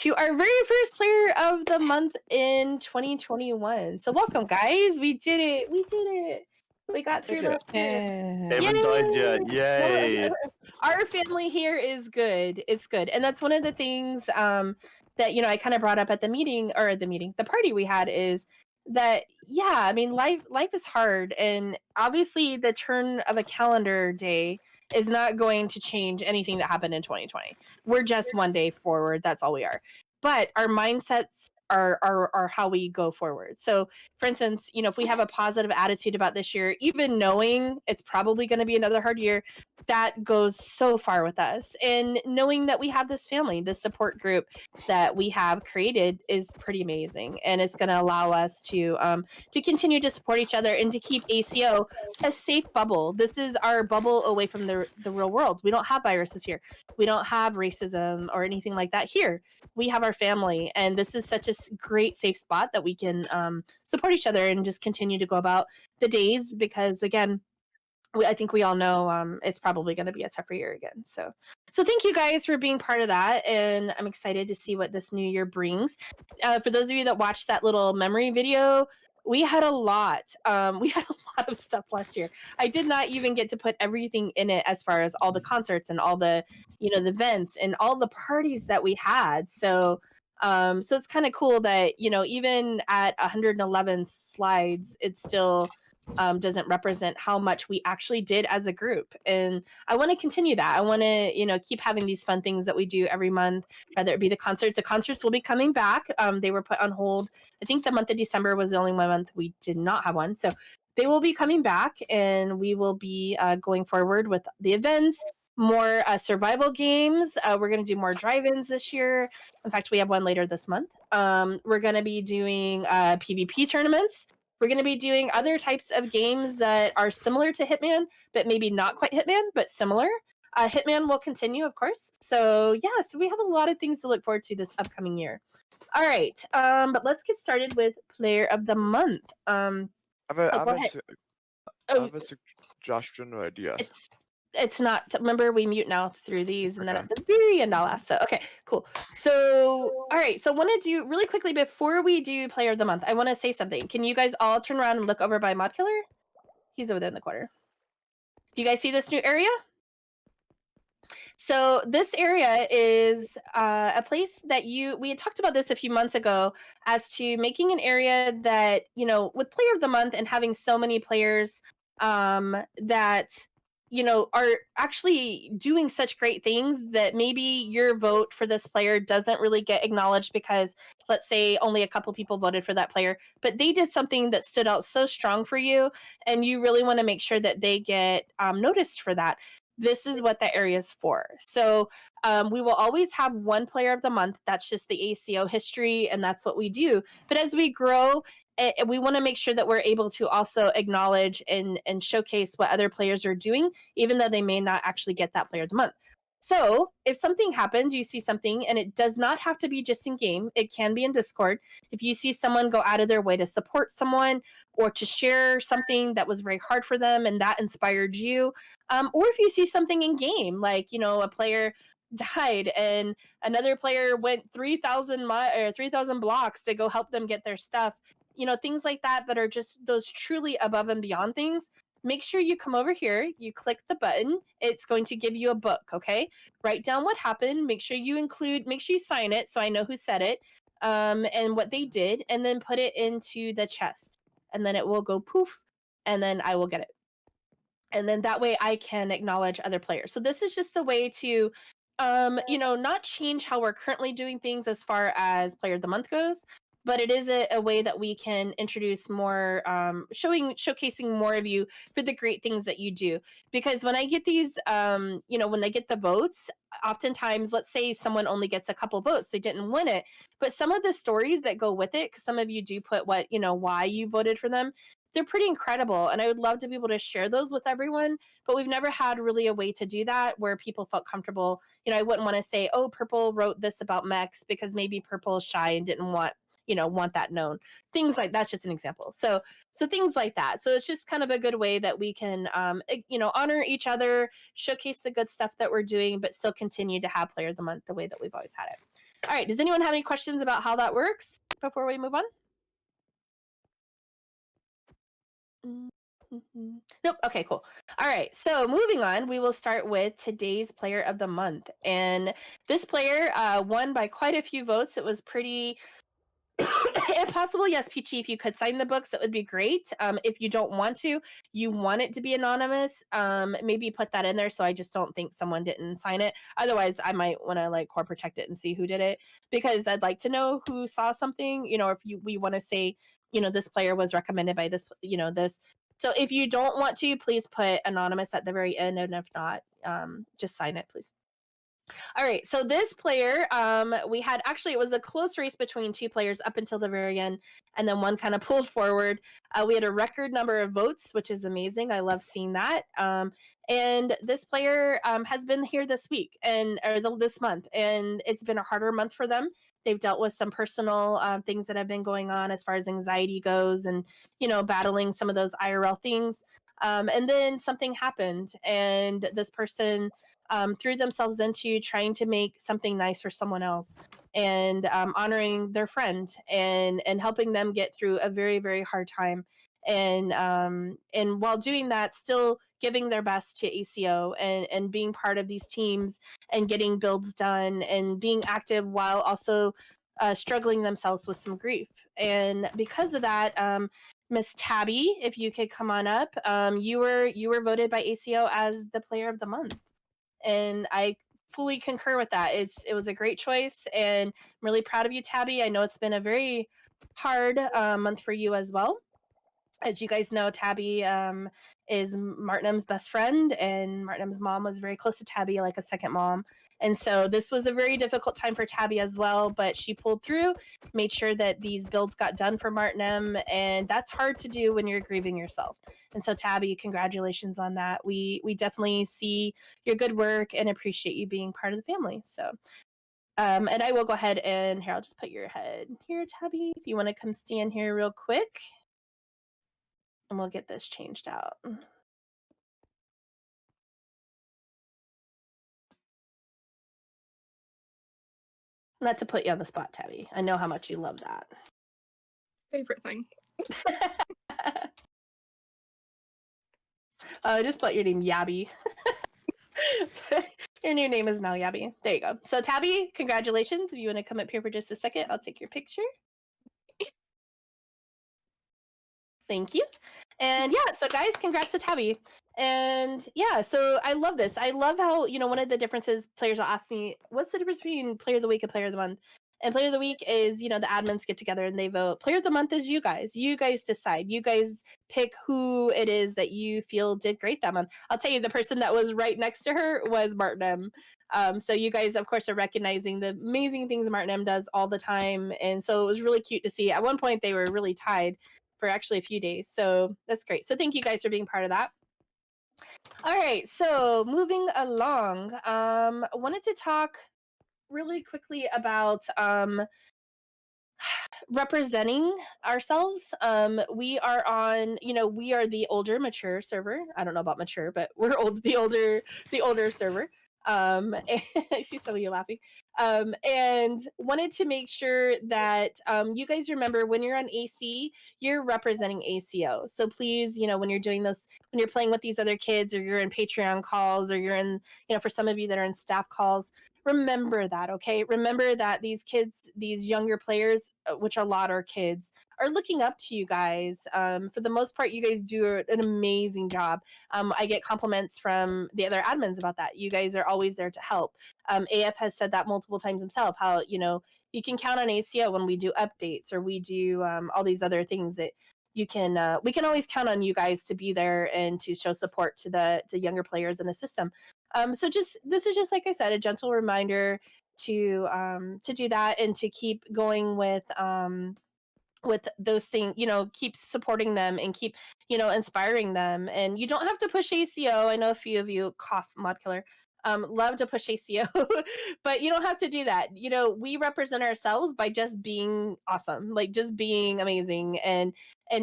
to our very first player of the month in 2021. So welcome, guys. We did it. We got through last year. Haven't died yet. Yay. Our family here is good. It's good. And that's one of the things that, I kind of brought up at the party we had is that, life is hard. And obviously the turn of a calendar day is not going to change anything that happened in 2020. We're just one day forward. That's all we are. But our mindsets are how we go forward. So, for instance, if we have a positive attitude about this year, even knowing it's probably going to be another hard year, that goes so far with us. And knowing that we have this family, this support group that we have created is pretty amazing. And it's going to allow us to continue to support each other and to keep ACO a safe bubble. This is our bubble away from the real world. We don't have viruses here. We don't have racism or anything like that here. We have our family, and this is such a great safe spot that we can support each other and just continue to go about the days, because again, I think we all know it's probably going to be a tougher year again. So thank you guys for being part of that, and I'm excited to see what this new year brings. For those of you that watched that little memory video, we had a lot. We had a lot of stuff last year. I did not even get to put everything in it, as far as all the concerts and all the, the events and all the parties that we had. So it's kind of cool that, even at 111 slides, it still doesn't represent how much we actually did as a group. And I want to continue that. I want to, keep having these fun things that we do every month, whether it be the concerts. The concerts will be coming back. They were put on hold. I think the month of December was the only one month we did not have one. So they will be coming back, and we will be going forward with the events, more survival games. We're going to do more drive-ins this year. In fact, we have one later this month. We're going to be doing PvP tournaments. We're going to be doing other types of games that are similar to Hitman, but maybe not quite Hitman, but similar. Hitman will continue, of course. So so we have a lot of things to look forward to this upcoming year. All right, but let's get started with Player of the Month. I have a suggestion or idea. It's not. Remember, we mute now through these, and then at the very end I'll ask. So okay, cool. So all right, so I want to do really quickly before we do Player of the Month. I want to say something. Can you guys all turn around and look over by Mod Killer? He's over there in the corner. Do you guys see this new area? So this area is a place that we had talked about this a few months ago, as to making an area that, with Player of the Month and having so many players that are actually doing such great things, that maybe your vote for this player doesn't really get acknowledged because, let's say, only a couple people voted for that player, but they did something that stood out so strong for you, and you really want to make sure that they get noticed for that. This is what that area is for. So we will always have one Player of the Month. That's just the ACO history, and that's what we do. But as we grow, we want to make sure that we're able to also acknowledge and showcase what other players are doing, even though they may not actually get that Player of the Month. So if something happens, you see something, and it does not have to be just in game. It can be in Discord. If you see someone go out of their way to support someone, or to share something that was very hard for them and that inspired you, or if you see something in game, like, a player died and another player went 3,000 blocks to go help them get their stuff, things like that are just those truly above and beyond things. Make sure you come over here, you click the button. It's going to give you a book, okay? Write down what happened. Make sure you sign it so I know who said it, and what they did, and then put it into the chest. And then it will go poof, and then I will get it. And then that way I can acknowledge other players. So this is just a way to, not change how we're currently doing things as far as Player of the Month goes, but it is a way that we can introduce more, showcasing more of you for the great things that you do. Because when I get these, when I get the votes, oftentimes, let's say someone only gets a couple votes, they didn't win it, but some of the stories that go with it, because some of you do put why you voted for them, they're pretty incredible. And I would love to be able to share those with everyone, but we've never had really a way to do that where people felt comfortable. I wouldn't want to say, oh, Purple wrote this about Mex, because maybe Purple is shy and didn't want that known. Things like that's just an example. So things like that. So it's just kind of a good way that we can, honor each other, showcase the good stuff that we're doing, but still continue to have Player of the Month the way that we've always had it. All right, does anyone have any questions about how that works before we move on? Nope. Okay, cool. All right. So moving on, we will start with today's player of the month. And this player won by quite a few votes. It was pretty if possible, yes, Peachy, if you could sign the books, that would be great. If you don't want to, you want it to be anonymous, maybe put that in there so I just don't think someone didn't sign it. Otherwise, I might want to like core protect it and see who did it, because I'd like to know who saw something, if we want to say, this player was recommended by this, this. So if you don't want to, please put anonymous at the very end. And if not, just sign it, please. All right, so this player, we had actually, it was a close race between two players up until the very end, and then one kind of pulled forward. We had a record number of votes, which is amazing. I love seeing that. And this player has been here this week this month, and it's been a harder month for them. They've dealt with some personal things that have been going on as far as anxiety goes, and battling some of those IRL things. And then something happened, and this person threw themselves into trying to make something nice for someone else, and honoring their friend, and helping them get through a very, very hard time. And while doing that, still giving their best to ACO, and being part of these teams and getting builds done and being active while also struggling themselves with some grief. And because of that, Miss Tabby, if you could come on up, you were voted by ACO as the player of the month, and I fully concur with that. It was a great choice, and I'm really proud of you, Tabby. I know it's been a very hard month for you as well. As you guys know, Tabby is Martinum's best friend, and Martinum's mom was very close to Tabby, like a second mom. And so this was a very difficult time for Tabby as well, but she pulled through, made sure that these builds got done for Martinum, and that's hard to do when you're grieving yourself. And so, Tabby, congratulations on that. We definitely see your good work and appreciate you being part of the family. So, and I will go ahead and here, I'll just put your head here, Tabby, if you want to come stand here real quick, and we'll get this changed out. Not to put you on the spot, Tabby. I know how much you love that. Favorite thing. Just put your name Yabby. Your new name is now Yabby. There you go. So Tabby, congratulations. If you want to come up here for just a second, I'll take your picture. Thank you. And yeah, so guys, congrats to Tabby. And yeah, so I love this. I love how, one of the differences, players will ask me, what's the difference between player of the week and player of the month? And player of the week is, the admins get together and they vote. Player of the month is you guys. You guys decide. You guys pick who it is that you feel did great that month. I'll tell you, the person that was right next to her was Martin M. So you guys, of course, are recognizing the amazing things Martin M does all the time. And so it was really cute to see. At one point, they were really tied for actually a few days. So that's great. So thank you guys for being part of that. All right, so moving along, I wanted to talk really quickly about representing ourselves. We are on, we are the older, mature server. I don't know about mature, but we're the older server. I see some of you laughing. And wanted to make sure that you guys remember, when you're on AC, you're representing ACO. So please, when you're doing this, when you're playing with these other kids, or you're in Patreon calls, or you're in, for some of you that are in staff calls, remember that, okay? Remember that these kids, these younger players, which a lot are kids, are looking up to you guys. For the most part, you guys do an amazing job. I get compliments from the other admins about that. You guys are always there to help. AF has said that multiple times himself, how, you can count on ACO when we do updates, or we do all these other things that you can, we can always count on you guys to be there and to show support to the younger players in the system. So this is just, like I said, a gentle reminder to do that, and to keep going with those things, keep supporting them, and keep, inspiring them. And you don't have to push ACO. I know a few of you cough, mod killer. love to push ACO, but you don't have to do that. We represent ourselves by just being awesome, like just being amazing and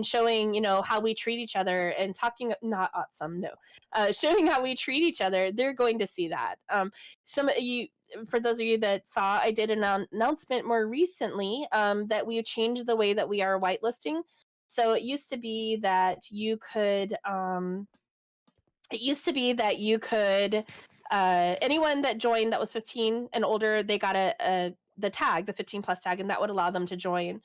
showing, how we treat each other and talking, not awesome, no, showing how we treat each other. They're going to see that. Some of you, for those of you that saw, I did an announcement more recently that we changed the way that we are whitelisting. So it used to be that you could anyone that joined that was 15 and older, they got the tag, the 15 plus tag, and that would allow them to join.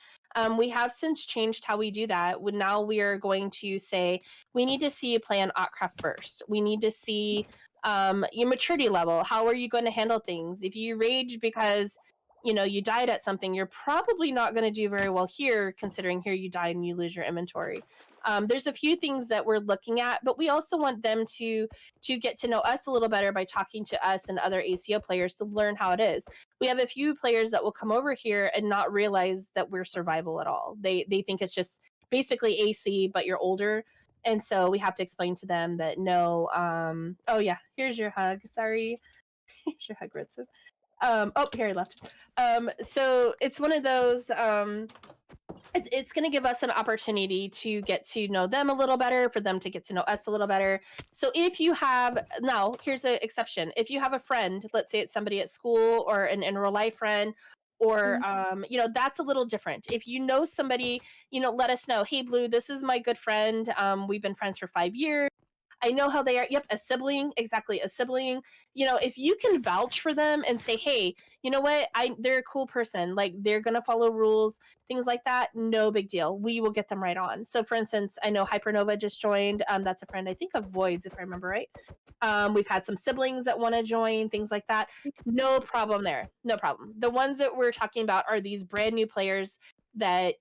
We have since changed how we do that. Now we are going to say, we need to see you play on Otcraft first. We need to see your maturity level. How are you going to handle things? If you rage because you died at something, you're probably not going to do very well here, considering here you died and you lose your inventory. There's a few things that we're looking at, but we also want them to get to know us a little better by talking to us and other ACO players to learn how it is. We have a few players that will come over here and not realize that we're survival at all. They think it's just basically AC, but you're older. And so we have to explain to them that no, oh yeah, here's your hug. Sorry. Here's your hug, Ritsu. Oh, here he left. So it's one of those, it's going to give us an opportunity to get to know them a little better, for them to get to know us a little better. So if you have, now here's an exception. If you have a friend, let's say it's somebody at school or an in real life friend, or that's a little different. If you know somebody, let us know. Hey, Blue, this is my good friend. We've been friends for 5 years. I know how they are. Yep, a sibling, exactly, a sibling. If you can vouch for them and say, hey, you know what, they're a cool person, like they're gonna follow rules, things like that, no big deal. We will get them right on. So for instance, I know Hypernova just joined. That's a friend, I think, of Void's, if I remember right. We've had some siblings that want to join, things like that. No problem there. No problem. The ones that we're talking about are these brand new players that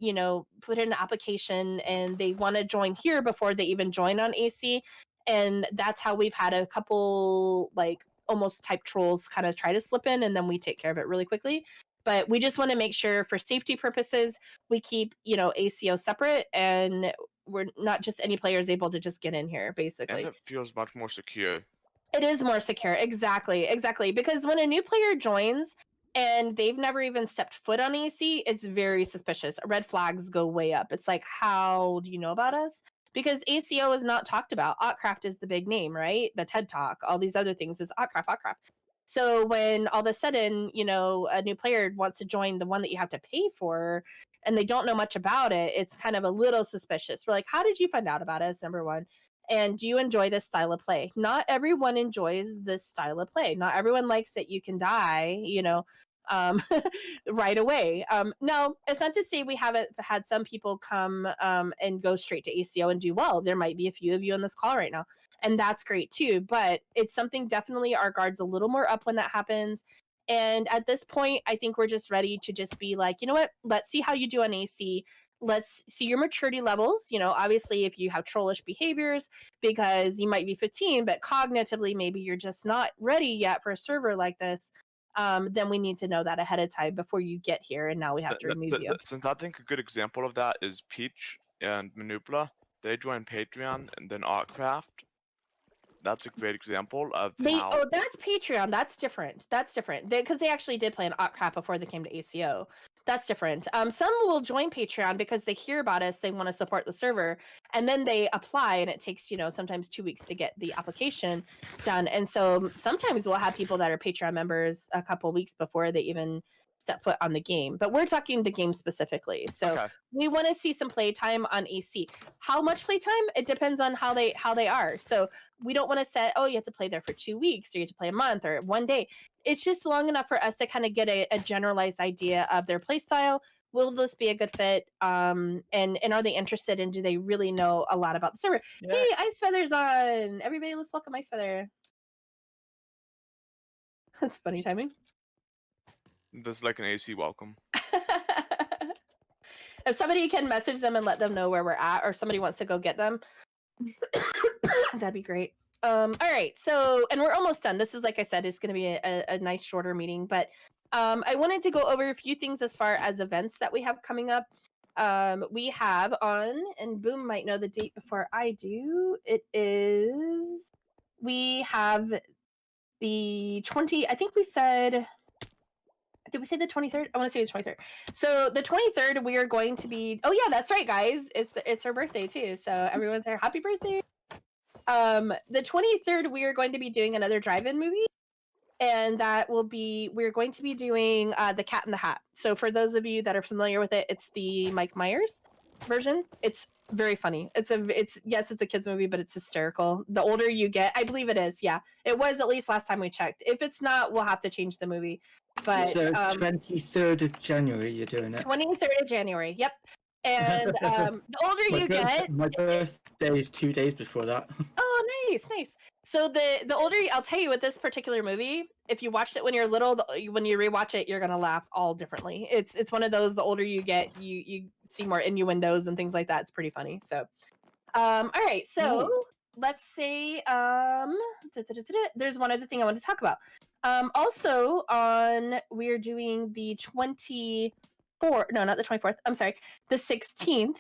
put in an application and they want to join here before they even join on AC. And that's how we've had a couple like almost type trolls kind of try to slip in, and then we take care of it really quickly. But we just want to make sure, for safety purposes, we keep ACO separate, and we're not just any player is able to just get in here, basically. And it feels much more secure. It is more secure, exactly, because when a new player joins and they've never even stepped foot on AC, it's very suspicious. Red flags go way up. It's like, how do you know about us? Because ACO is not talked about. Otcraft is the big name, right? The TED Talk, all these other things is Otcraft. So when all of a sudden, a new player wants to join the one that you have to pay for, and they don't know much about it, it's kind of a little suspicious. We're like, how did you find out about us, number one? And do you enjoy this style of play? Not everyone enjoys this style of play. Not everyone likes that you can die, right away. No, it's not to say we haven't had some people come and go straight to ACO and do well. There might be a few of you on this call right now, and that's great too. But it's something, definitely our guard's a little more up when that happens. And at this point, I think we're just ready to just be like, you know what? Let's see how you do on AC. Let's see your maturity levels. Obviously, if you have trollish behaviors because you might be 15, but cognitively maybe you're just not ready yet for a server like this, then we need to know that ahead of time before you get here, and now we have to remove you. Since I think a good example of that is Peach and Manipula. They joined Patreon and then Artcraft. That's a great example of how... Oh, that's Patreon. That's different. Because they actually did play an Otcraft before they came to ACO. That's different. Some will join Patreon because they hear about us, they want to support the server, and then they apply, and it takes, sometimes 2 weeks to get the application done. And so sometimes we'll have people that are Patreon members a couple weeks before they even step foot on the game. But we're talking the game specifically. So okay. We want to see some playtime on AC. How much playtime? It depends on how they are. So we don't want to set, oh, you have to play there for 2 weeks, or you have to play a month or 1 day. It's just long enough for us to kind of get a generalized idea of their play style. Will this be a good fit? And are they interested, and do they really know a lot about the server? Yeah. Hey, Ice Feather's on. Everybody, let's welcome Ice Feather. That's funny timing. This is like an AC welcome. If somebody can message them and let them know where we're at, or somebody wants to go get them, that'd be great. All right, so, and we're almost done. This is, like I said, is going to be a nice shorter meeting, but I wanted to go over a few things as far as events that we have coming up. We have on, and Boom might know the date before I do, we have the 20. I think we said. Did we say the 23rd? I want to say the 23rd. So the 23rd, we are going to be. Oh yeah, that's right, guys. It's her birthday too. So everyone's there. Happy birthday. The 23rd, we are going to be doing another drive-in movie, and that will be we're going to be doing The Cat in the Hat. So for those of you that are familiar with it, it's the Mike Myers version. It's very funny. It's yes, it's a kids movie, but it's hysterical. The older you get, I believe it is. Yeah, it was at least last time we checked. If it's not, we'll have to change the movie. But So 23rd of January, you're doing it. 23rd of January. Yep. And the older you get, my birthday is 2 days before that. oh, nice. So the older I'll tell you with this particular movie, if you watched it when you're little, when you rewatch it, you're gonna laugh all differently. It's one of those. The older you get, you see more innuendos and things like that. It's pretty funny. So, all right. So let's say there's one other thing I want to talk about. Also we're doing the no, not the 24th. I'm sorry, the 16th.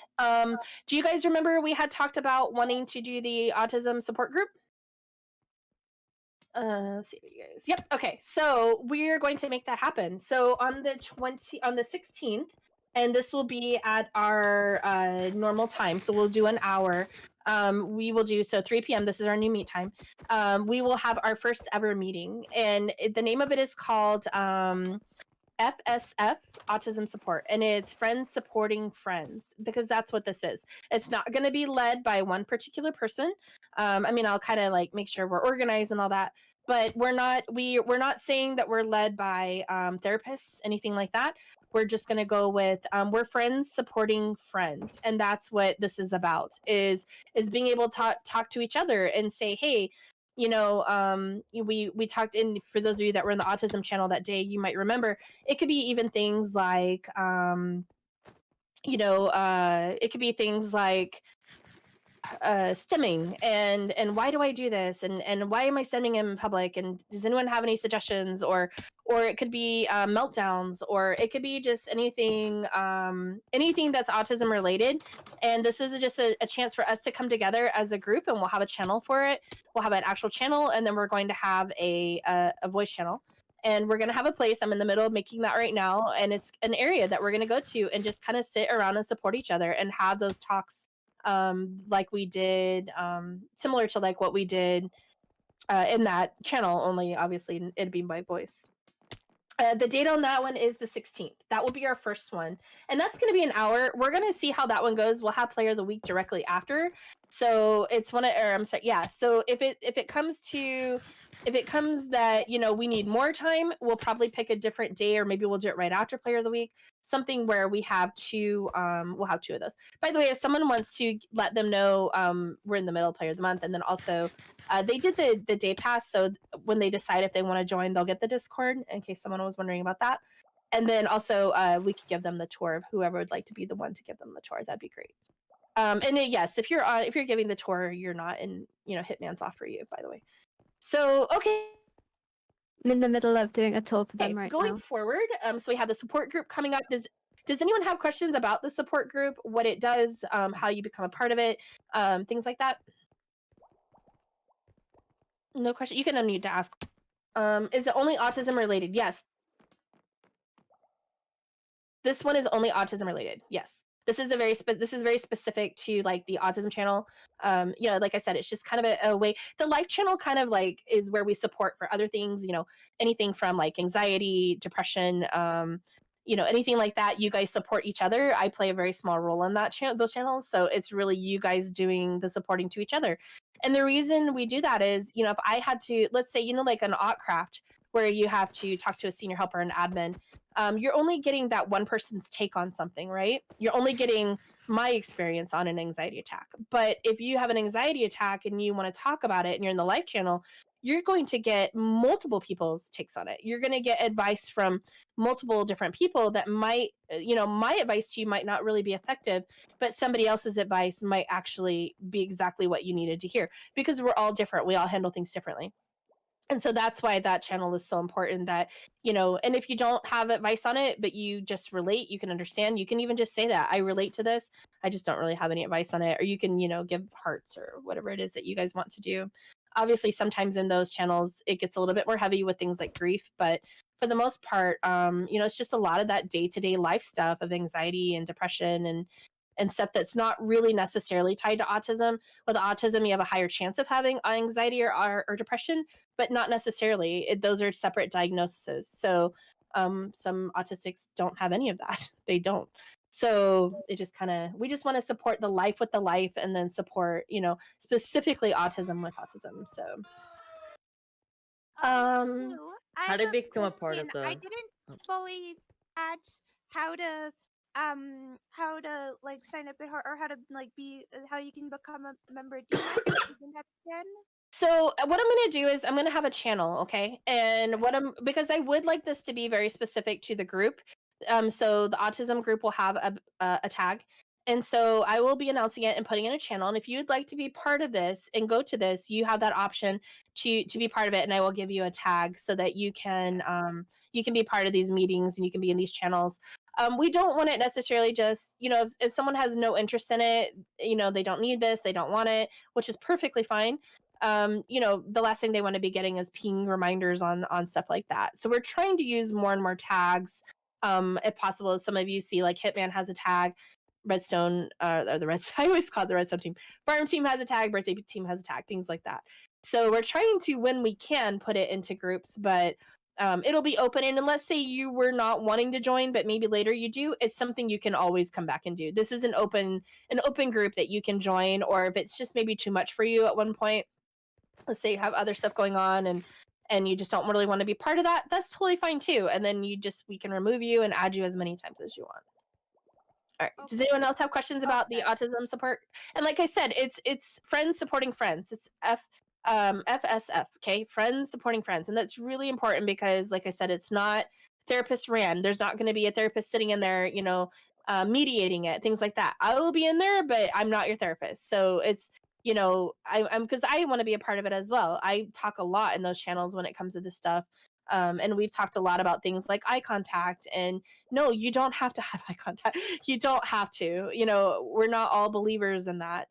Do you guys remember we had talked about wanting to do the autism support group? Let's see you guys. Yep. Okay. So we're going to make that happen. So on the 16th, and this will be at our normal time. So we'll do an hour. We will do 3 p.m. This is our new meet time. We will have our first ever meeting, and the name of it is called FSF, Autism Support, and it's friends supporting friends, because that's what this is. It's not going to be led by one particular person. I mean, I'll kind of like make sure we're organized and all that, but we're not saying that we're led by therapists, anything like that. We're just going to go with we're friends supporting friends, and that's what this is about, is being able to talk to each other and say, hey, you know, we talked in, for those of you that were in the autism channel that day, you might remember, it could be even things like, you know, it could be things like stimming and why do I do this, and why am I stimming in public, and does anyone have any suggestions, or it could be meltdowns, or it could be just anything that's autism related. And this is just a chance for us to come together as a group, and we'll have a channel for it. We'll have an actual channel, and then we're going to have a voice channel, and we're going to have a place. I'm in the middle of making that right now, and it's an area that we're going to go to and just kind of sit around and support each other and have those talks, like we did, similar to like what we did in that channel, only obviously it'd be my voice. The date on that one is the 16th. That will be our first one, and that's going to be an hour. We're going to see how that one goes. We'll have player of the week directly after. So it's one of, or I'm sorry, yeah. So if it comes that, you know, we need more time, we'll probably pick a different day, or maybe we'll do it right after player of the week. Something where we have two, we'll have two of those. By the way, if someone wants to let them know, we're in the middle of player of the month, and then also they did the day pass, so when they decide if they want to join, they'll get the Discord, in case someone was wondering about that. And then also we could give them the tour of whoever would like to be the one to give them the tour. That'd be great. And then, yes, if you're giving the tour, you're not in, you know, Hitman's off for you, by the way. So okay. I'm in the middle of doing a tour for them Okay, right going now. forward, so we have the support group coming up. Does anyone have questions about the support group, what it does, how you become a part of it, things like that? No question. You can unmute to ask. Is it only autism related? Yes. This one is only autism related. Yes. This is very specific to like the autism channel. You know, like I said, it's just kind of a way. The life channel kind of like is where we support for other things, you know, anything from like anxiety, depression, you know, anything like that. You guys support each other. I play a very small role in that those channels. So it's really you guys doing the supporting to each other. And the reason we do that is, you know, if I had to, let's say, you know, like an Craft where you have to talk to a senior helper and admin, you're only getting that one person's take on something, right? You're only getting my experience on an anxiety attack. But if you have an anxiety attack and you want to talk about it and you're in the live channel, you're going to get multiple people's takes on it. You're going to get advice from multiple different people that might, you know, my advice to you might not really be effective, but somebody else's advice might actually be exactly what you needed to hear, because we're all different. We all handle things differently. And so that's why that channel is so important, that, you know, and if you don't have advice on it, but you just relate, you can understand, you can even just say that I relate to this. I just don't really have any advice on it. Or you can, you know, give hearts or whatever it is that you guys want to do. Obviously, sometimes in those channels, it gets a little bit more heavy with things like grief, but for the most part, it's just a lot of that day-to-day life stuff of anxiety and depression and stuff that's not really necessarily tied to autism. With autism, you have a higher chance of having anxiety or depression, but not necessarily. Those are separate diagnoses. So some autistics don't have any of that. They don't. So it just we just want to support the life with the life and then support, specifically autism with autism. So How did they become a part of the? I didn't fully catch how to like sign up or how to like be how you can become a member. Do you mind repeating that again? So what I'm going to do is I'm going to have a channel, okay? And because I would like this to be very specific to the group. So the autism group will have a tag. And so I will be announcing it and putting in a channel. And if you'd like to be part of this and go to this, you have that option to be part of it. And I will give you a tag so that you can be part of these meetings and you can be in these channels. We don't want it necessarily just, if someone has no interest in it, they don't need this, they don't want it, which is perfectly fine. The last thing they want to be getting is ping reminders on stuff like that. So we're trying to use more and more tags, if possible. Some of you see like Hitman has a tag, Redstone, or the Reds. I always call it the Redstone team. Farm team has a tag, birthday team has a tag, things like that. So we're trying to, when we can, put it into groups, but it'll be open. And let's say you were not wanting to join, but maybe later you do, it's something you can always come back and do. This is an open group that you can join, or if it's just maybe too much for you at one point, let's say you have other stuff going on and you just don't really want to be part of that, that's totally fine too. And then we can remove you and add you as many times as you want. All right. Does anyone else have questions about the autism support? And like I said, it's friends supporting friends. It's FSF, okay? Friends supporting friends. And that's really important because, like I said, it's not therapist ran. There's not going to be a therapist sitting in there, mediating it, things like that. I will be in there, but I'm not your therapist. So it's, I'm because I want to be a part of it as well. I talk a lot in those channels when it comes to this stuff. And we've talked a lot about things like eye contact, and no, you don't have to have eye contact. You don't have to, we're not all believers in that.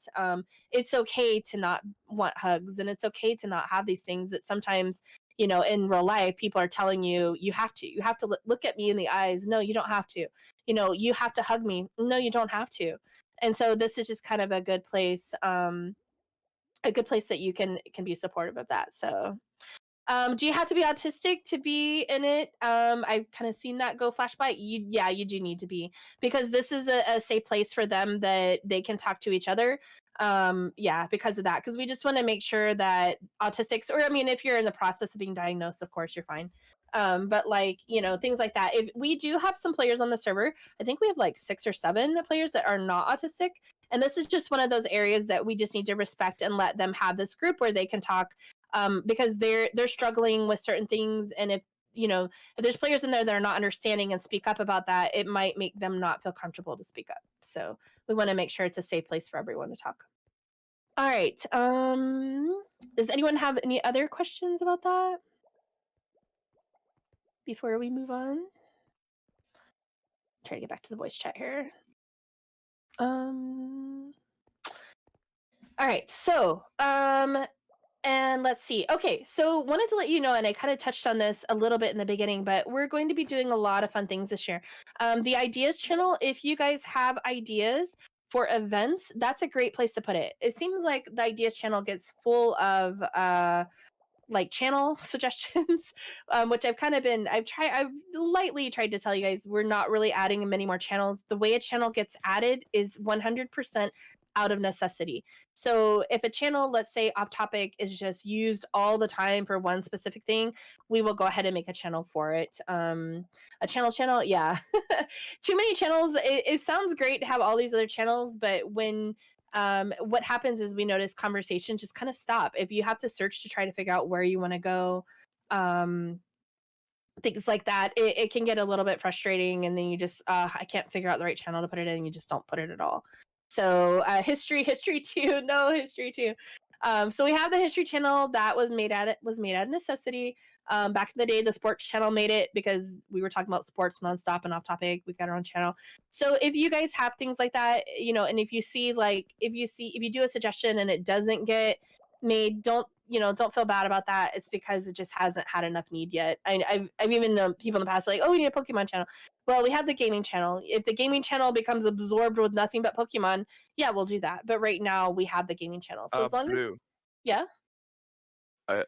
It's okay to not want hugs, and it's okay to not have these things that sometimes, in real life, people are telling you, you have to look at me in the eyes. No, you don't have to, you have to hug me. No, you don't have to. And so this is just kind of a good place that you can be supportive of that. So do you have to be autistic to be in it? I've kind of seen that go flash by. You do need to be, because this is a safe place for them that they can talk to each other. Because of that, because we just want to make sure that autistics, or if you're in the process of being diagnosed, of course you're fine. But things like that. If we do have some players on the server, I think we have like 6 or 7 players that are not autistic. And this is just one of those areas that we just need to respect and let them have this group where they can talk, because they're struggling with certain things. And if there's players in there that are not understanding and speak up about that, it might make them not feel comfortable to speak up. So we want to make sure it's a safe place for everyone to talk. All right. Does anyone have any other questions about that before we move on? Try to get back to the voice chat here. All right. So, and let's see. Okay, so wanted to let you know, and I kind of touched on this a little bit in the beginning, but we're going to be doing a lot of fun things this year. The ideas channel, if you guys have ideas for events, that's a great place to put it. It seems like the ideas channel gets full of channel suggestions, which I've lightly tried to tell you guys, we're not really adding many more channels. The way a channel gets added is 100% out of necessity. So if a channel, let's say off topic, is just used all the time for one specific thing, we will go ahead and make a channel for it. A channel, yeah. Too many channels. It sounds great to have all these other channels, but when what happens is we notice conversations just kind of stop. If you have to search to try to figure out where you want to go, things like that, it can get a little bit frustrating, and then you just I can't figure out the right channel to put it in, and you just don't put it at all. So history 2, no history 2. So we have the history channel that was made out of necessity. Back in the day, the sports channel made it because we were talking about sports nonstop and off topic. We've got our own channel. So if you guys have things like that, and if you see if you do a suggestion and it doesn't get made, don't don't feel bad about that. It's because it just hasn't had enough need yet. I've even known people in the past like, oh, we need a Pokemon channel. Well, we have the gaming channel. If the gaming channel becomes absorbed with nothing but Pokemon, yeah, we'll do that. But right now we have the gaming channel. So as long as Blue. yeah. I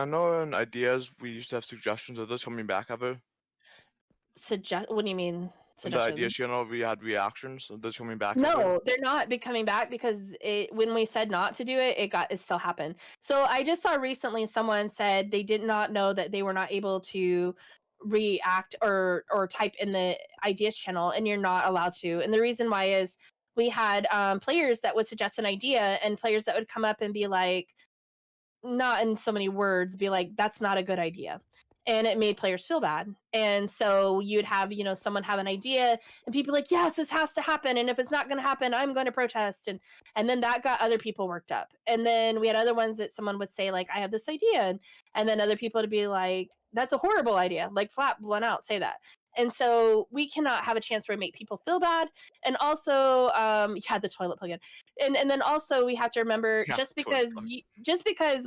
know in ideas we used to have suggestions. Are those coming back ever? What do you mean? In the idea Suggestions? channel, we had reactions. Are those coming back ever? No, they're not coming back because when we said not to do it, it still happened. So I just saw recently someone said they did not know that they were not able to react or type in the ideas channel, and you're not allowed to. And the reason why is we had players that would suggest an idea and players that would come up and be like, not in so many words, be like, that's not a good idea. And it made players feel bad. And so you'd have, someone have an idea and people like, yes, this has to happen. And if it's not going to happen, I'm going to protest. And then that got other people worked up. And then we had other ones that someone would say like, I have this idea. And then other people would be like, that's a horrible idea. Like flat, blunt out, say that. And so we cannot have a chance where we make people feel bad. And also, the toilet plug-in. And then also we have to remember just because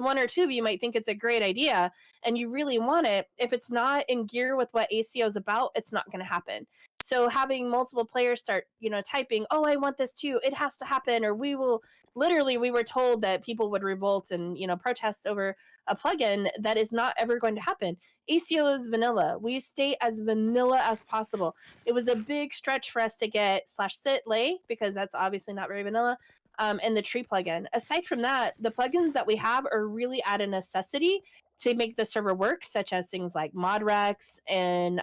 one or two of you might think it's a great idea and you really want it, if it's not in gear with what ACO is about, it's not going to happen. So having multiple players start, typing, oh, I want this too, it has to happen, or we were told that people would revolt and, protest over a plugin that is not ever going to happen. ACO is vanilla. We stay as vanilla as possible. It was a big stretch for us to get /sit lay because that's obviously not very vanilla. And the tree plugin. Aside from that, the plugins that we have are really at a necessity to make the server work, such as things like ModRex and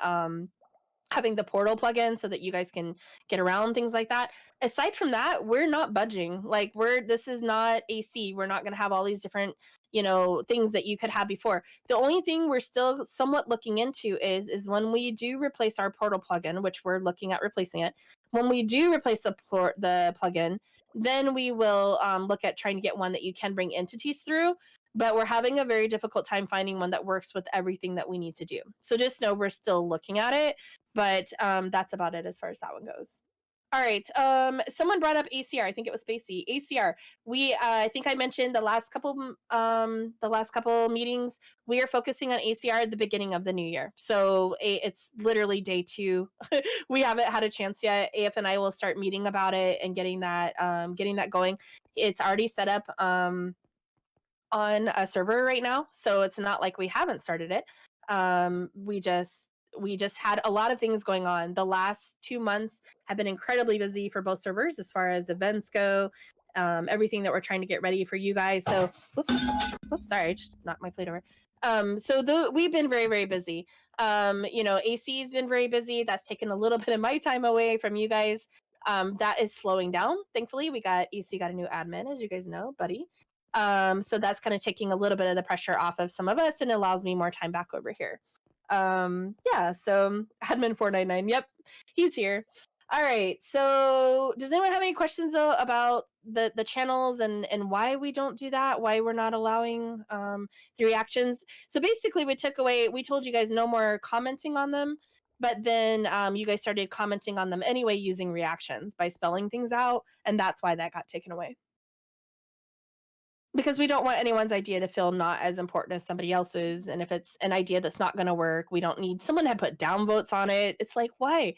having the portal plugin so that you guys can get around, things like that. Aside from that, we're not budging. Like this is not AC. We're not going to have all these different, things that you could have before. The only thing we're still somewhat looking into is when we do replace our portal plugin, which we're looking at replacing it. When we do replace the plugin, then we will look at trying to get one that you can bring entities through. But we're having a very difficult time finding one that works with everything that we need to do. So just know we're still looking at it, but that's about it as far as that one goes. All right. Someone brought up ACR. I think it was Spacey. ACR. We, I think I mentioned the last couple meetings. We are focusing on ACR at the beginning of the new year. So it's literally day 2. We haven't had a chance yet. AF and I will start meeting about it and getting that going. It's already set up on a server right now, so it's not like we haven't started it. We just had a lot of things going on. The last 2 months have been incredibly busy for both servers as far as events go, everything that we're trying to get ready for you guys. So, whoops, sorry, I just knocked my plate over. We've been very, very busy. AC's been very busy. That's taken a little bit of my time away from you guys. That is slowing down. Thankfully, AC got a new admin, as you guys know, buddy. So that's kind of taking a little bit of the pressure off of some of us and allows me more time back over here. So admin 499, yep, he's here. All right, so does anyone have any questions though about the channels and why we don't do that, why we're not allowing the reactions? So basically we told you guys no more commenting on them, but then you guys started commenting on them anyway using reactions by spelling things out, and that's why that got taken away. Because we don't want anyone's idea to feel not as important as somebody else's. And if it's an idea that's not going to work, we don't need someone to put down votes on it. It's like, why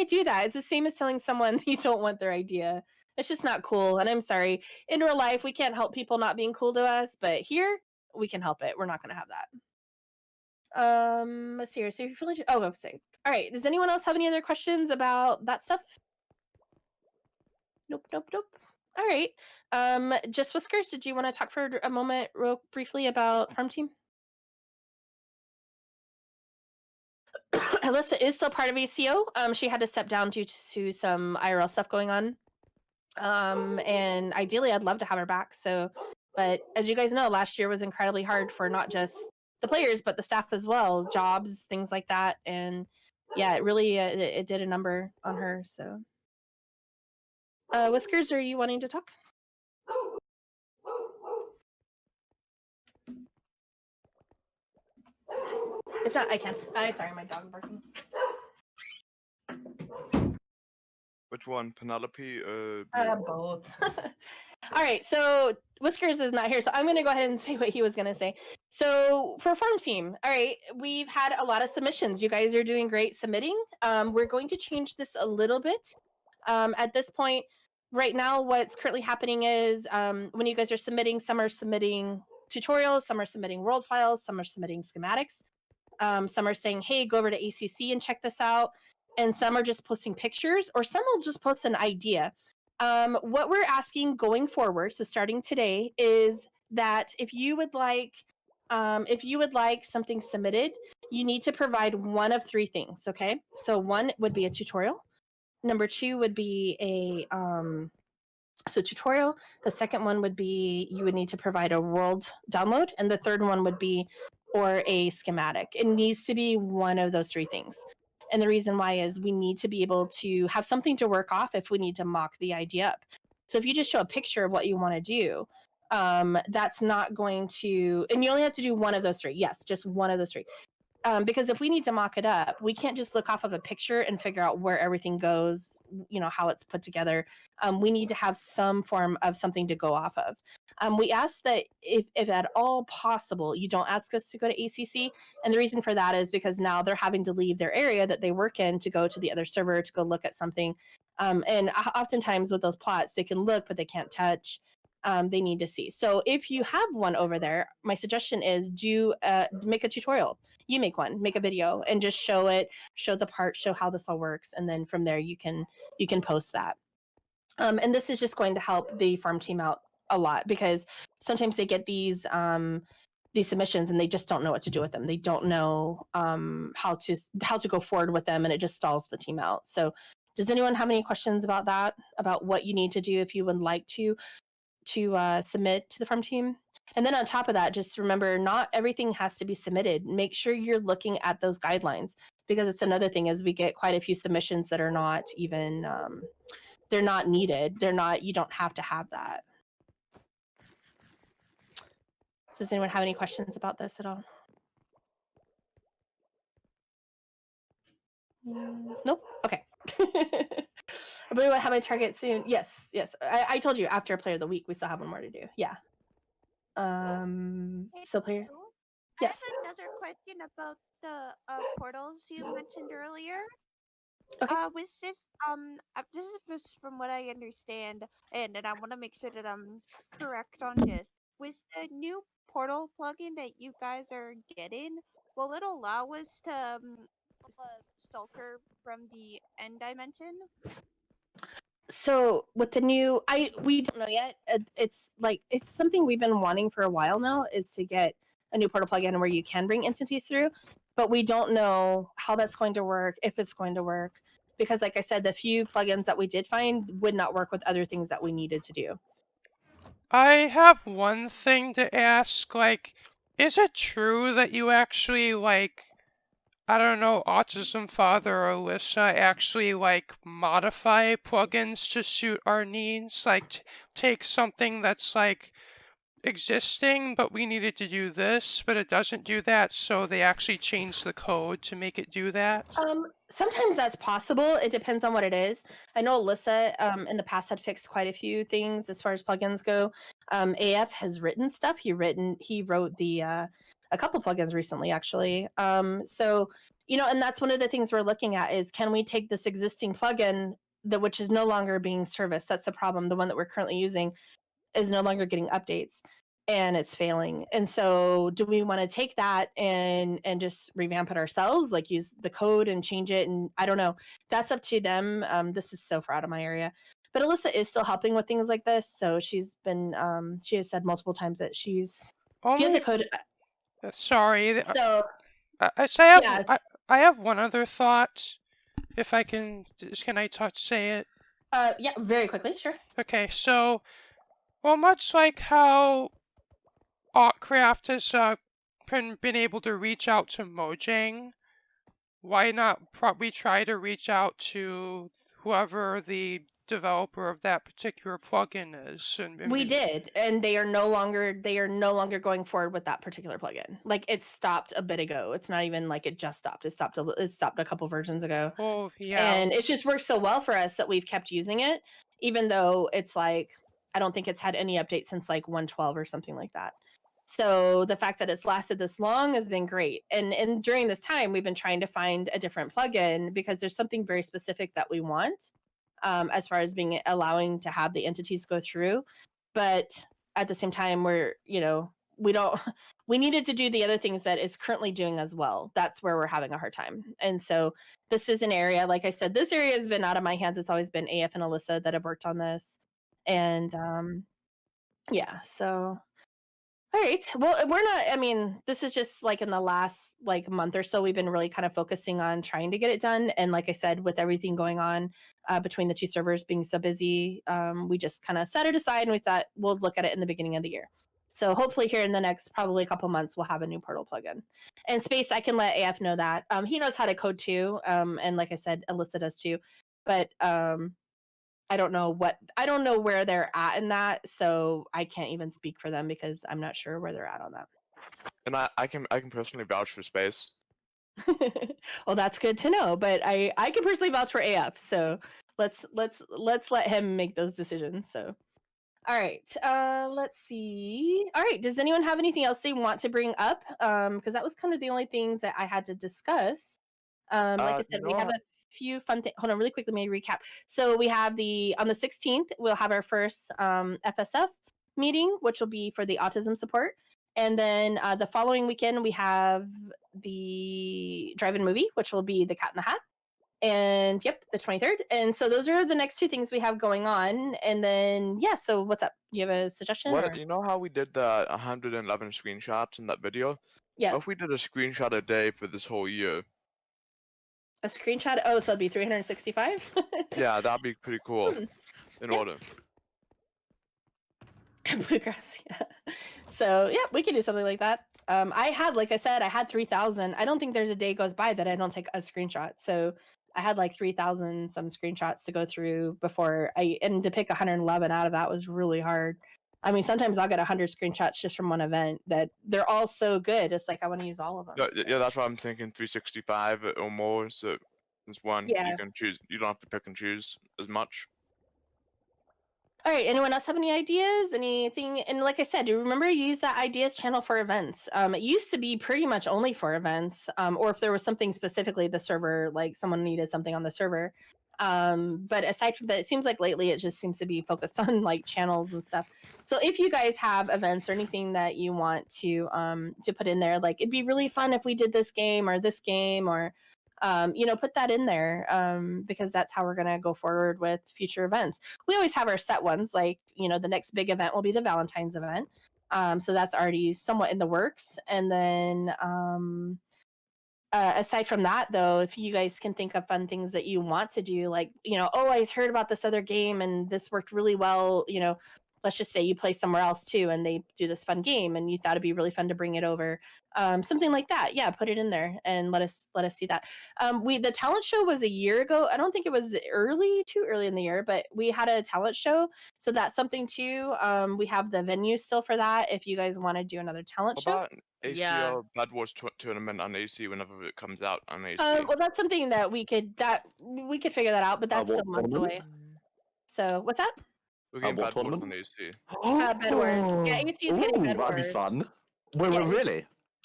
do that? It's the same as telling someone you don't want their idea. It's just not cool. And I'm sorry, in real life, we can't help people not being cool to us, but here we can help it. We're not going to have that. Let's see here. So if you're feeling, website. All right. Does anyone else have any other questions about that stuff? Nope. All right. Just Whiskers, did you want to talk for a moment real briefly about Farm Team? Alyssa is still part of ACO. She had to step down due to some IRL stuff going on. And ideally I'd love to have her back. So, but as you guys know, last year was incredibly hard for not just the players, but the staff as well, jobs, things like that. And yeah, it really, it did a number on her. So, Whiskers, are you wanting to talk? If not, I can. Sorry, my dog's barking. Which one, Penelope? Both. All right, so Whiskers is not here, so I'm going to go ahead and say what he was going to say. So for farm team, all right, we've had a lot of submissions. You guys are doing great submitting. We're going to change this a little bit. At this point, right now, what's currently happening is when you guys are submitting, some are submitting tutorials, some are submitting world files, some are submitting schematics. Some are saying, hey, go over to ACC and check this out. And some are just posting pictures, or some will just post an idea. What we're asking going forward, so starting today, is that if you would like something submitted, you need to provide one of three things. Okay, so one would be a tutorial. Number two would be a tutorial. The second one would be you would need to provide a world download, and the third one would be or a schematic. It needs to be one of those three things. And the reason why is we need to be able to have something to work off if we need to mock the idea up. So if you just show a picture of what you want to do, that's not going to, and you only have to do one of those three. Yes, just one of those three. Because if we need to mock it up, we can't just look off of a picture and figure out where everything goes, how it's put together. We need to have some form of something to go off of. We ask that if at all possible, you don't ask us to go to ACC. And the reason for that is because now they're having to leave their area that they work in to go to the other server to go look at something. And oftentimes with those plots, they can look, but they can't touch. They need to see. So if you have one over there, my suggestion is make a tutorial. You make one, make a video, and just show it, show the part, show how this all works, and then from there you can post that. And this is just going to help the farm team out a lot, because sometimes they get these submissions and they just don't know what to do with them. They don't know how to go forward with them, and it just stalls the team out. So does anyone have any questions about that, about what you need to do if you would like to submit to the farm team? And then on top of that, just remember, not everything has to be submitted. Make sure you're looking at those guidelines, because it's another thing is we get quite a few submissions that are not even they're not needed. You don't have to have that. Does anyone have any questions about this at all? Nope. Okay. I believe I have my target soon. Yes. I told you after Player of the Week, we still have one more to do. Yeah. Still player. Yes. I have another question about the portals you mentioned earlier. Okay. Was this this is just from what I understand, and I want to make sure that I'm correct on this. Was the new portal plugin that you guys are getting, will it allow us to stalker from the end dimension? So with the new, we don't know yet. It's something we've been wanting for a while now, is to get a new portal plugin where you can bring entities through, but we don't know how that's going to work, if it's going to work, because like I said, the few plugins that we did find would not work with other things that we needed to do. I have one thing to ask, is it true that you actually, I don't know, Autism Father or Alyssa actually, modify plugins to suit our needs? Take something that's, existing, but we needed to do this, but it doesn't do that, so they actually change the code to make it do that? Sometimes that's possible. It depends on what it is. I know Alyssa in the past had fixed quite a few things as far as plugins go. AF has written stuff. He wrote the a couple plugins recently, actually. So and that's one of the things we're looking at is, can we take this existing plugin which is no longer being serviced? That's the problem. The one that we're currently using is no longer getting updates and it's failing. And so do we want to take that and just revamp it ourselves, use the code and change it? And I don't know. That's up to them. This is so far out of my area. But Alyssa is still helping with things like this. So she's been, she has said multiple times that she's, if you have the code. Sorry. So, I have one other thought. If I can say it? Yeah, very quickly, sure. Okay, so, well, much like how Otcraft has been able to reach out to Mojang, why not we try to reach out to whoever the developer of that particular plugin is? We did, and they are no longer going forward with that particular plugin. It stopped a bit ago. It's not even it just stopped. It stopped a couple versions ago. Oh yeah. And it just works so well for us that we've kept using it, even though it's I don't think it's had any updates since like 112 or something like that. So the fact that it's lasted this long has been great. And during this time, we've been trying to find a different plugin because there's something very specific that we want as far as being allowing to have the entities go through. But at the same time, we're, we needed to do the other things that it's currently doing as well. That's where we're having a hard time. And so this is an area, like I said, this area has been out of my hands. It's always been AF and Alyssa that have worked on this. And yeah, so all right. Well, we're not, I mean, this is just like in the last like month or so, we've been really kind of focusing on trying to get it done. And like I said, with everything going on between the two servers being so busy, we just kind of set it aside and we thought we'll look at it in the beginning of the year. So hopefully here in the next probably a couple months, we'll have a new portal plugin. And Space, I can let AF know that. He knows how to code too. And like I said, Alyssa does too. But I don't know where they're at in that, so I can't even speak for them because I'm not sure where they're at on that. And I can personally vouch for Space. Well, that's good to know, but I can personally vouch for AF, so let's let him make those decisions. So all right, let's see. All right, does anyone have anything else they want to bring up? Because that was kind of the only things that I had to discuss. Like I said, we have a few fun things. Hold on, really quick. Let me recap. So we have on the 16th, we'll have our first FSF meeting, which will be for the autism support. And then the following weekend, we have the drive-in movie, which will be the Cat in the Hat. And yep, the 23rd. And so those are the next two things we have going on. And then, yeah, so what's up? You have a suggestion? You know how we did the 111 screenshots in that video? Yeah. What if we did a screenshot a day for this whole year? A screenshot? Oh, so it'd be 365? Yeah, that'd be pretty cool. In order. Bluegrass, yeah. So yeah, we could do something like that. Like I said, I had 3,000. I don't think there's a day goes by that I don't take a screenshot. So I had like 3,000 some screenshots to go through before and to pick 111 out of that was really hard. I mean, sometimes I'll get 100 screenshots just from one event that they're all so good. It's like I want to use all of them. Yeah, that's why I'm thinking 365 or more. So there's one you can choose. You don't have to pick and choose as much. All right. Anyone else have any ideas? Anything? And like I said, remember use that ideas channel for events. It used to be pretty much only for events, or if there was something specifically the server, like someone needed something on the server. But aside from that, it seems like lately it just seems to be focused on like channels and stuff. So if you guys have events or anything that you want to put in there, like it'd be really fun if we did this game or put that in there because that's how we're going to go forward with future events. We always have our set ones, like, the next big event will be the Valentine's event. So that's already somewhat in the works. And then aside from that, though, if you guys can think of fun things that you want to do, like, I heard about this other game and this worked really well, let's just say you play somewhere else too and they do this fun game and you thought it'd be really fun to bring it over, something like that. Yeah, put it in there and let us see that. The talent show was a year ago. I don't think it was too early in the year, but we had a talent show, so that's something too. We have the venue still for that if you guys want to do another talent show. ACL Bad Wars tournament on AC whenever it comes out on AC. Well, that's something that we could figure that out, but that's still months away. So what's up? We're getting Bad Wars on AC. Bad Wars. Yeah, AC is getting Bad Wars. That'd be fun. Wait, really?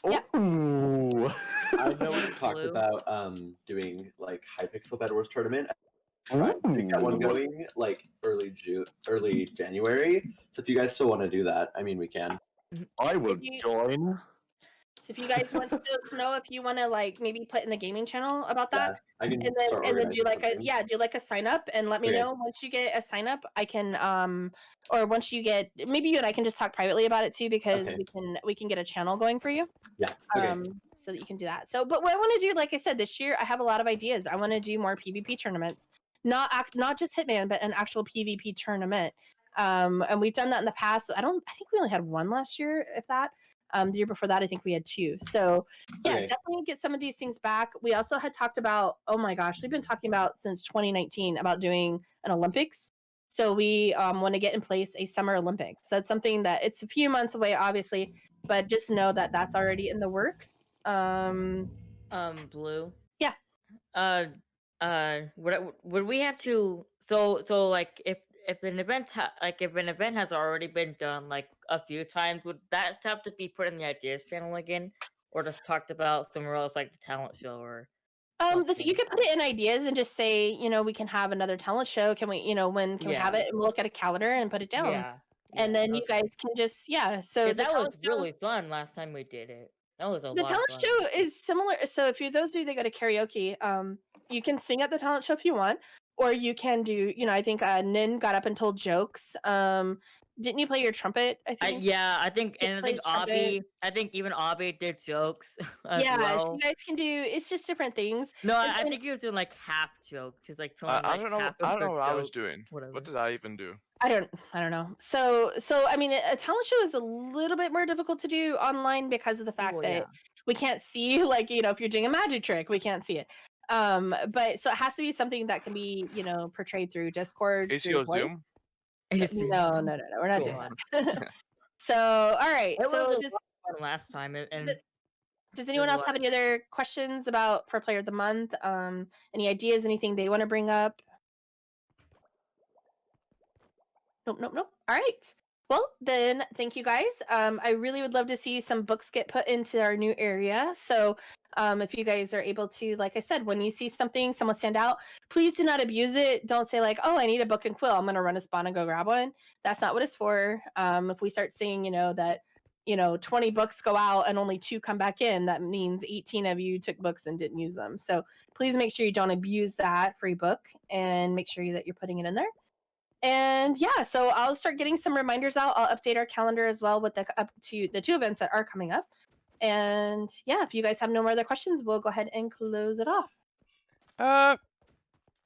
Yeah. Ooh. I know we talked about doing like Hypixel Bad Wars tournament. Trying to get one going like early January. So if you guys still want to do that, I mean, we can. I will join. So if you guys want to let us know if you want to like maybe put in the gaming channel about that, I can and then do like a sign up and let me know once you get a sign up. I can or once you get, maybe you and I can just talk privately about it too, because we can get a channel going for you. Yeah. So that you can do that. So, but what I want to do, like I said, this year I have a lot of ideas. I want to do more PvP tournaments, not just Hitman, but an actual PvP tournament. And we've done that in the past. So I think we only had one last year, if that. The year before that, I think we had two. So yeah, definitely get some of these things back. We also had talked about, oh my gosh, we've been talking about since 2019 about doing an Olympics. So we want to get in place a Summer Olympics. So that's something that it's a few months away, obviously, but just know that that's already in the works. Blue. Yeah. Would we have to? So like if if an event has already been done like a few times, would that have to be put in the ideas channel again, or just talked about somewhere else like the talent show or? You could put it in ideas and just say, we can have another talent show. Can we, when can we have it? And we'll look at a calendar and put it down. Yeah. And then you guys can just, So that was really fun last time we did it. That was a lot of fun. The talent show is similar. So if those of you that go to karaoke, you can sing at the talent show if you want, or you can do, I think Nin got up and told jokes. Didn't you play your trumpet? I think. I think even Abby did jokes as so well. you guys can do. It's just different things. No, I think he was doing like half jokes. He's like telling I don't know. half I of don't know the what I was joke, doing. whatever. What did I even do? I don't know. So I mean, a talent show is a little bit more difficult to do online because of the fact that we can't see, like, if you're doing a magic trick, we can't see it. But so it has to be something that can be, portrayed through Discord. ACO through Zoom? So, no, we're not doing that. So, all right. It So was a lot of fun last time, and does anyone else have any other questions for Player of the Month? Any ideas? Anything they want to bring up? Nope. All right. Well, then, thank you guys. I really would love to see some books get put into our new area. So if you guys are able to, like I said, when you see something, someone stand out, please do not abuse it. Don't say like, oh, I need a book and quill. I'm going to run a spawn and go grab one. That's not what it's for. If we start seeing, that, 20 books go out and only 2 come back in, that means 18 of you took books and didn't use them. So please make sure you don't abuse that free book and make sure that you're putting it in there. And so I'll start getting some reminders out. I'll update our calendar as well with up to the 2 events that are coming up. And if you guys have no more other questions, we'll go ahead and close it off.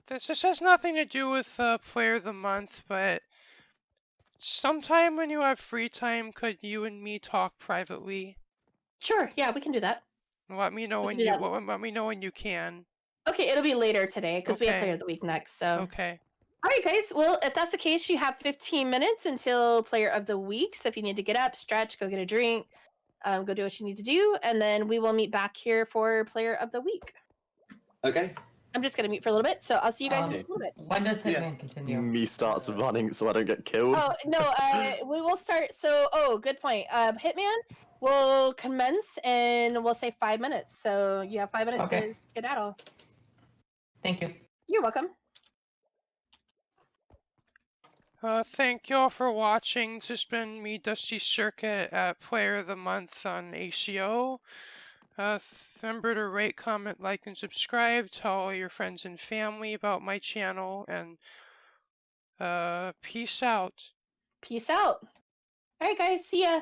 This has nothing to do with Player of the Month, but sometime when you have free time, could you and me talk privately? Sure. Yeah, we can do that. Let me know when you can. Okay, it'll be later today because we have Player of the Week next. So okay. All right, guys. Well, if that's the case, you have 15 minutes until Player of the Week. So if you need to get up, stretch, go get a drink, go do what you need to do, and then we will meet back here for Player of the Week. Okay. I'm just gonna mute for a little bit, so I'll see you guys in just a little bit. When does Hitman continue? Me starts running so I don't get killed. Oh no, we will start. So, good point. Hitman will commence, and we'll say 5 minutes. So you have 5 minutes to skedaddle. Thank you. You're welcome. Thank you all for watching. This has been me, Dusty Circuit, at Player of the Month on ACO. Remember to rate, comment, like, and subscribe. Tell all your friends and family about my channel, and peace out. Peace out. All right, guys. See ya.